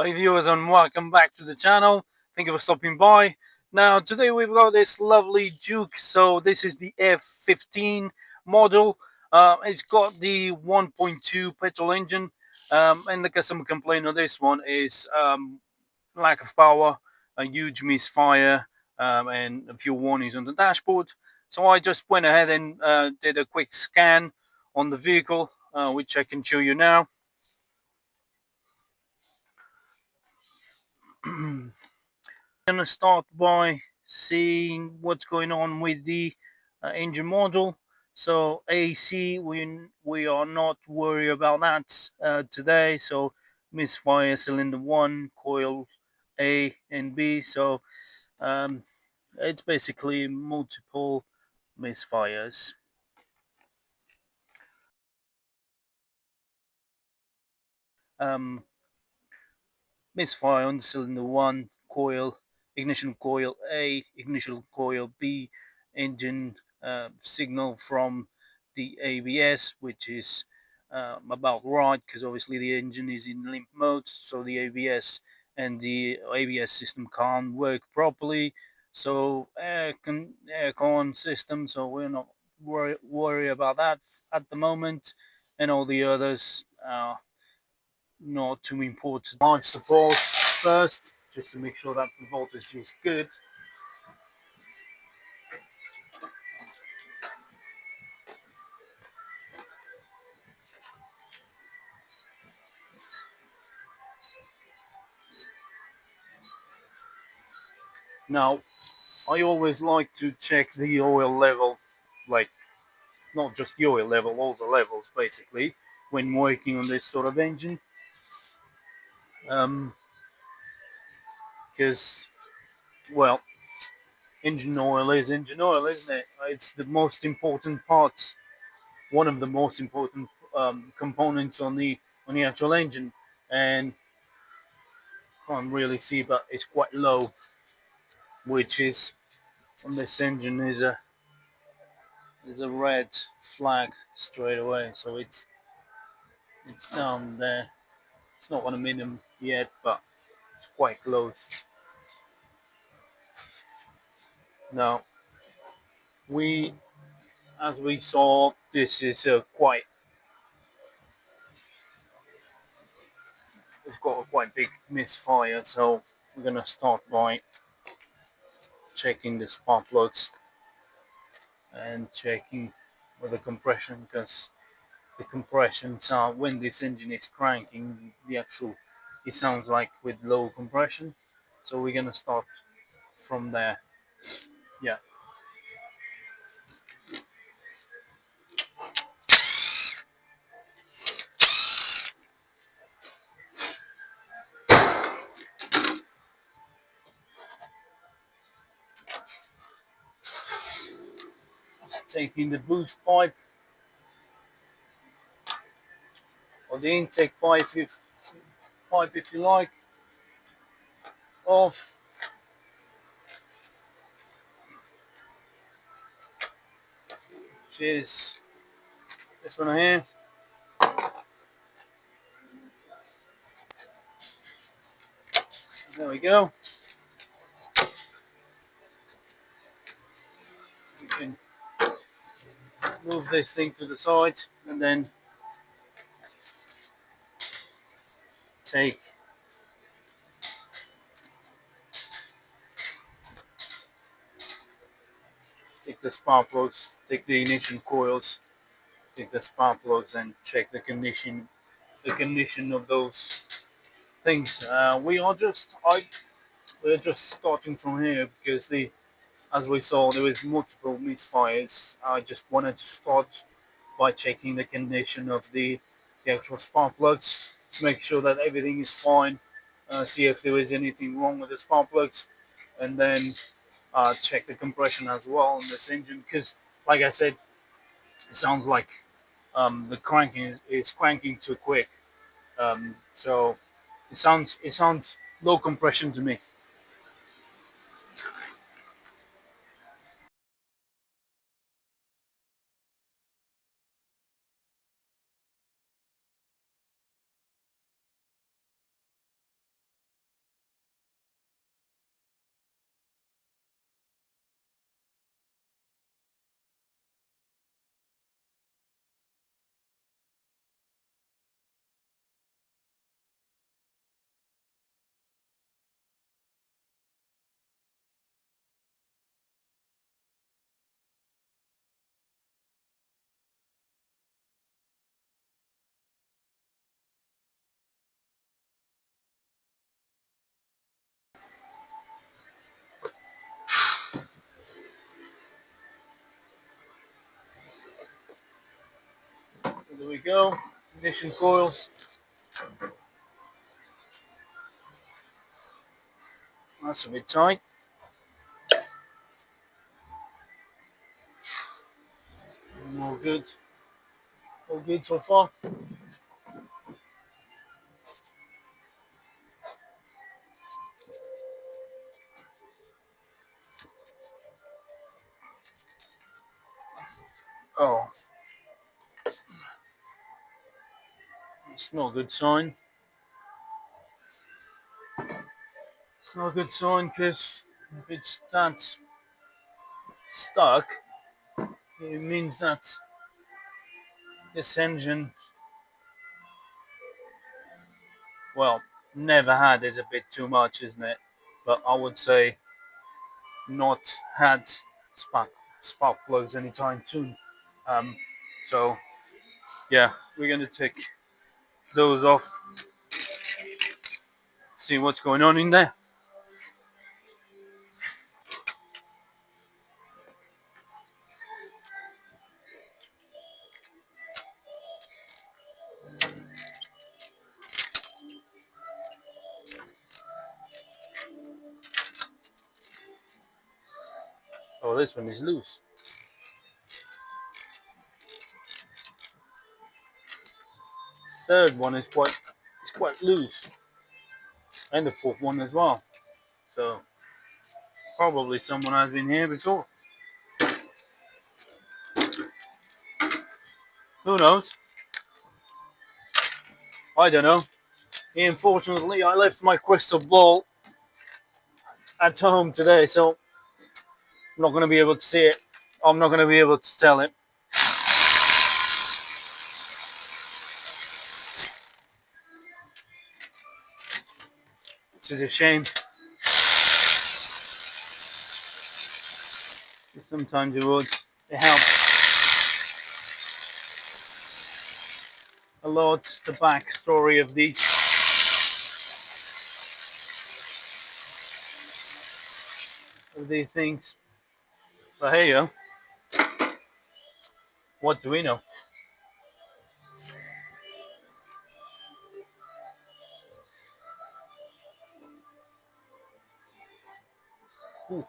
Hi viewers and welcome back to the channel. Thank you for stopping by. Now today we've got this lovely Juke. So this is the F15 model. It's got the 1.2 petrol engine, and the customer complaint on this one is lack of power, a huge misfire, and a few warnings on the dashboard. So I just went ahead and did a quick scan on the vehicle, which I can show you now. I'm gonna start by seeing what's going on with the engine module. So AC, we are not worried about that today. So misfire cylinder 1, coil A and B. So um, it's basically multiple misfires. Um, Misfire on cylinder 1, coil, ignition coil A, ignition coil B, engine signal from the ABS, which is about right, because obviously the engine is in limp mode, so the ABS system can't work properly. So aircon system, so we're not worry about that at the moment, and all the others not too important. Live support first, just to make sure that the voltage is good. Now, I always like to check the oil level, like not just the oil level, all the levels basically, when working on this sort of engine. Because, well, engine oil is engine oil, isn't it? It's the most important part, one of the most important components on the actual engine, and can't really see, but it's quite low, which is on this engine is a red flag straight away. So it's down there. It's not on a minimum yet, but it's quite close. Now we, as we saw, this is quite. It's got a quite big misfire, so we're gonna start by checking the spark plugs and checking with the compression, because the compressions are, when this engine is cranking, the actual, it sounds like with low compression. So we're gonna start from there. Yeah. Just taking the boost pipe or the intake pipe if you like off. Which is this one here. There we go. You can move this thing to the side and then take the spark plugs, take the ignition coils, take the spark plugs, and check the condition of those things. We're just starting from here because as we saw, there was multiple misfires. I just wanted to start by checking the condition of the actual spark plugs to make sure that everything is fine. See if there is anything wrong with the spark plugs, and then check the compression as well on this engine, because, like I said, it sounds like the cranking is cranking too quick. So it sounds low compression to me. we go. Ignition coils. That's a bit tight. All good. All good so far. Oh, it's not a good sign. It's not a good sign because if it's that stuck, it means that this engine, well, never had is a bit too much, isn't it? But I would say not had spark plugs anytime soon. Um, so yeah, we're gonna take those off, see what's going on in there. Oh, this one is loose. Third one is quite loose, and the fourth one as well. So probably someone has been here before. Who knows? I don't know. Unfortunately, I left my crystal ball at home today, so I'm not going to be able to see it. I'm not going to be able to tell it. Which is a shame. Sometimes it would. It helps a lot. The backstory of these things. But hey, yo, what do we know? Ooh,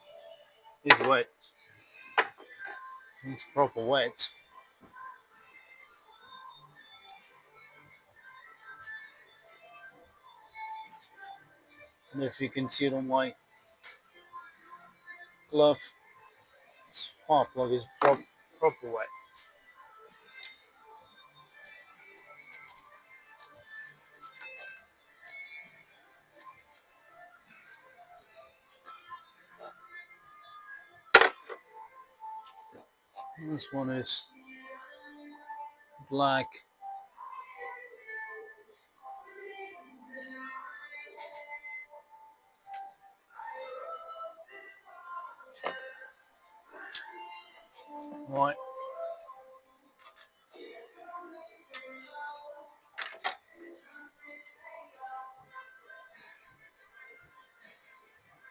it's wet. It's proper wet. And if you can see it on my glove, spark plug is proper wet. This one is black. Right.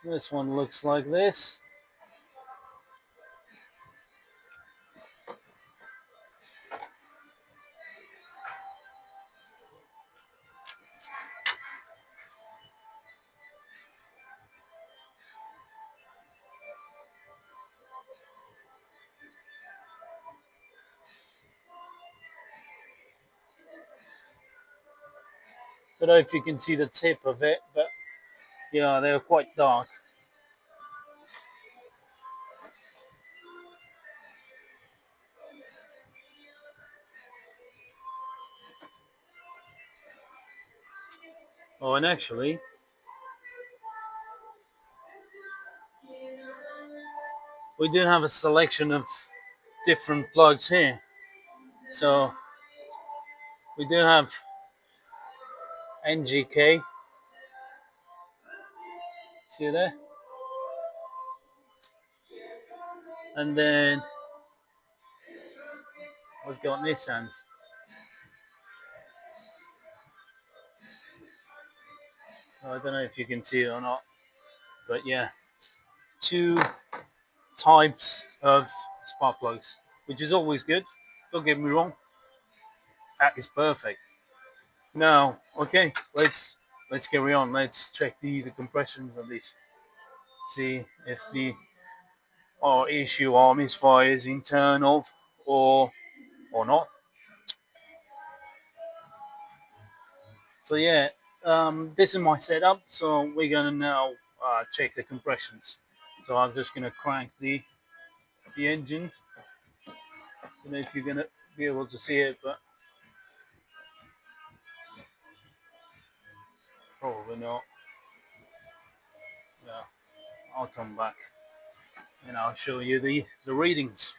This one looks like this. Don't know if you can see the tip of it, but yeah, they're quite dark. Oh, and actually, we do have a selection of different plugs here. So we do have NGK. See there? And then we've got Nissans. I don't know if you can see it or not, but yeah, two types of spark plugs, which is always good. Don't get me wrong. That is perfect. Now, okay, let's carry on. Let's check the compressions of this. See if the our issue or misfire is internal or not. So yeah, this is my setup. So we're gonna now check the compressions. So I'm just gonna crank the engine. I don't know if you're gonna be able to see it, but probably not. Yeah, I'll come back and I'll show you the readings.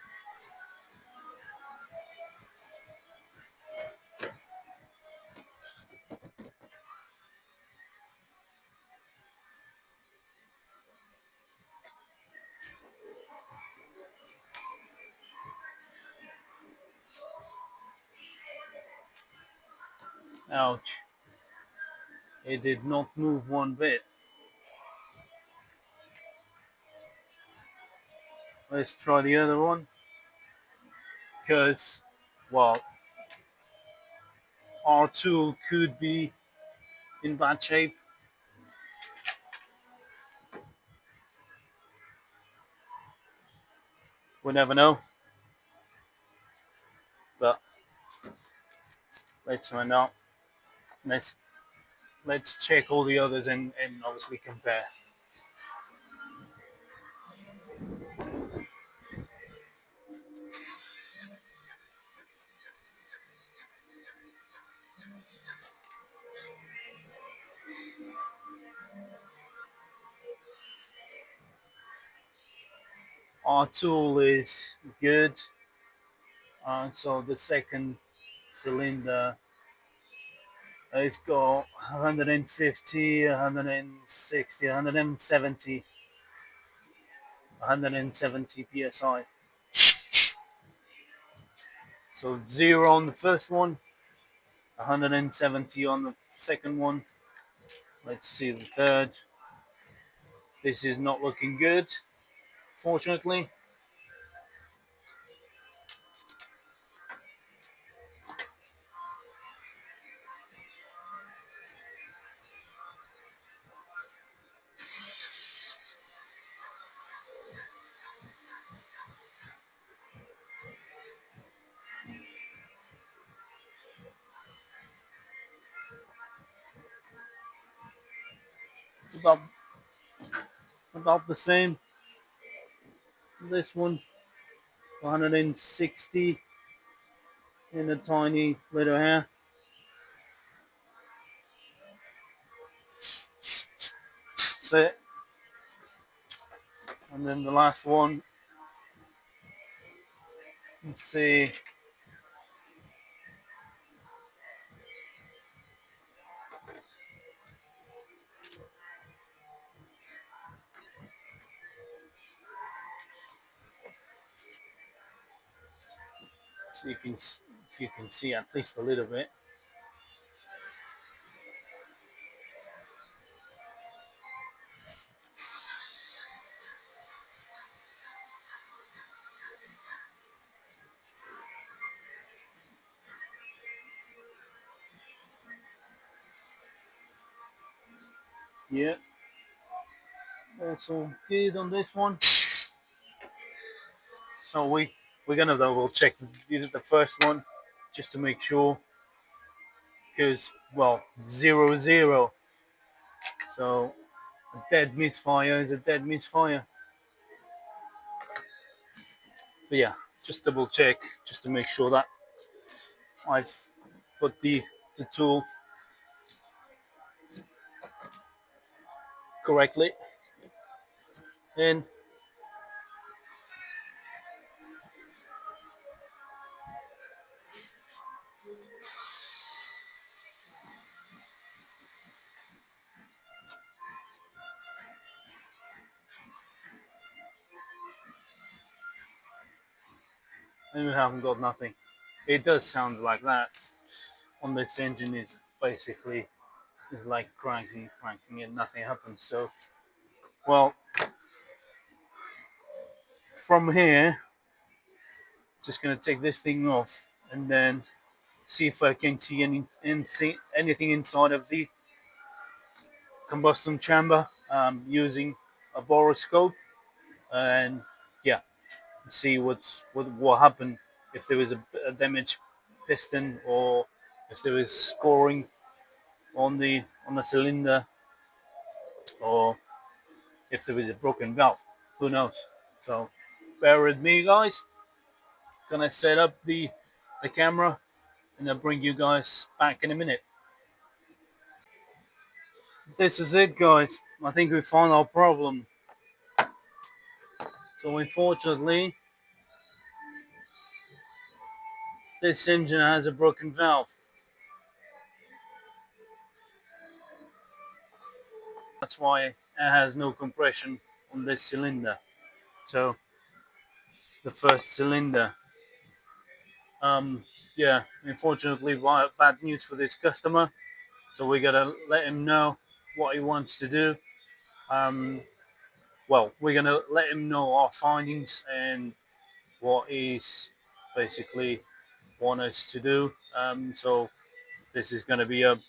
Ouch! It did not move one bit. Let's try the other one, because well, our tool could be in bad shape. We never know. But let's find out. Let's let's check all the others and obviously compare. Our tool is good. So the second cylinder, it's got 150, 160, 170, 170 psi. So 0 on the first one, 170 on the second one. Let's see the third. This is not looking good, fortunately. It's about the same. This one, 160 in a tiny little hair. That's it. And then the last one, let's see. So you can, if you can see at least a little bit. Yeah, also good on this one. So we're gonna double check the first one just to make sure, because well, 0 0. So a dead misfire is a dead misfire. But yeah, just double check just to make sure that I've put the tool correctly in. And we haven't got nothing. It does sound like that on this engine. Is basically is like cranking and nothing happens. So well, from here, just gonna take this thing off and then see if I can see anything inside of the combustion chamber using a boroscope, and yeah, see what happened, if there is a damaged piston, or if there is scoring on the cylinder, or if there is a broken valve. Who knows? So bear with me, guys. Gonna set up the camera, and I'll bring you guys back in a minute. This is it, guys. I think we found our problem. So unfortunately, this engine has a broken valve. That's why it has no compression on this cylinder. So the first cylinder. Yeah, unfortunately, bad news for this customer. So we gotta let him know what he wants to do. Um, well, we're gonna let him know our findings and what he's basically want us to do. So this is gonna be a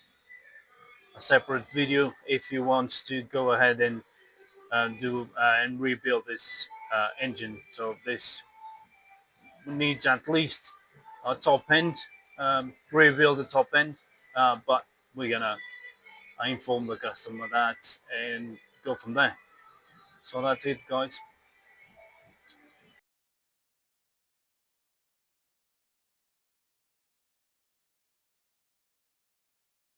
separate video if he wants to go ahead and do and rebuild this engine. So this needs at least a top end, rebuild the top end, but we're gonna inform the customer that and go from there. So that's it, guys.